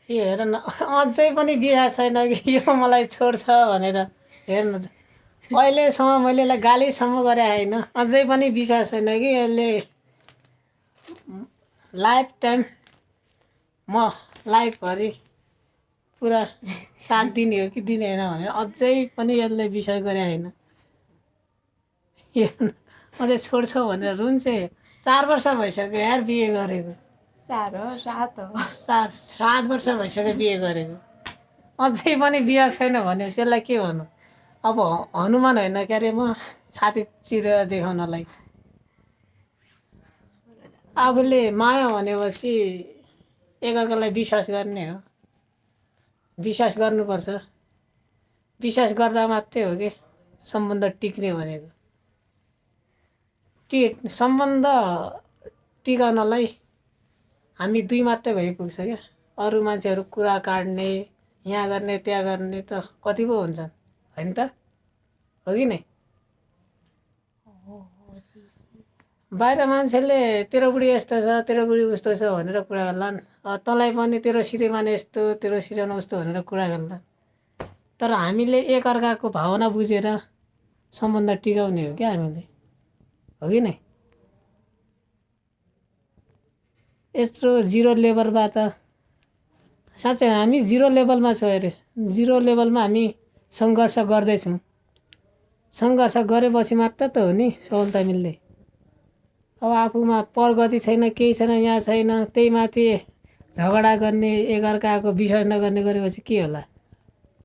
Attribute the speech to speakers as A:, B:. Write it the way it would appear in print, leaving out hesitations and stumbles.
A: यो हेर न अझै पनि बिहा छैन कि यो मलाई छोड्छ भनेर हेर्नु अहिलेसम्म मैले यसलाई गालीसम्म गरे होइन अझै पनि विश्वास छैन कि यसले लाइफ टाइम म लाइफभरि पुरा साथ दिने हो कि दिँदैन भनेर अझै पनि यसले विश्वास गरे होइन अझै छोड्छौ भनेर रुन्छ 4 वर्ष भइसक्यो यार बिहे गरेको
B: 4 हो 7 हो
A: 7 वर्ष भइसक्यो बिहे गरेको अझै पनि बिहा छैन भनेपछि यसलाई के भन्नु अब हनुमान होइन के अरे म छाती चिरेर देखाउनलाई आफूले माया भनेपछि एकअर्कालाई विश्वास गर्ने हो विश्वास गर्नुपर्छ विश्वास गर्दा मात्रै हो कि सम्बन्ध टिक्ने भनेको सम्बन्ध टिकाउनलाई हामी दुई मात्रै भइपुग्छ क्या अरू मान्छेहरू कुरा काट्ने यहाँ गर्ने त्यहाँ गर्ने त कति पो हुन्छन् होइन त हो कि नै बाहिर मान्छेले तेरो बुढी यस्तो छ तेरो बुढी उस्तो छ भनेर कुरा गर्लान् तँलाई पनि तेरो श्रीमान यस्तो तेरो श्रीमान उस्तो भनेर कुरा गर्लान् तर हामीले एकअर्काको भावना बुझेर सम्बन्ध टिकाउने हो क्या हामीले हो कि नै यत्रो जिरो लेभलमा त साँच्चै हामी जिरो लेभलमा छौँ अरे जिरो लेभलमा हामी सङ्घर्ष गर्दैछौँ सङ्घर्ष गरेपछि मात्र त हो नि सफलता मिल्ने अब आफूमा प्रगति छैन केही छैन यहाँ छैन त्यही माथि झगडा गर्ने एकअर्काको विश्वास नगर्ने गरेपछि के होला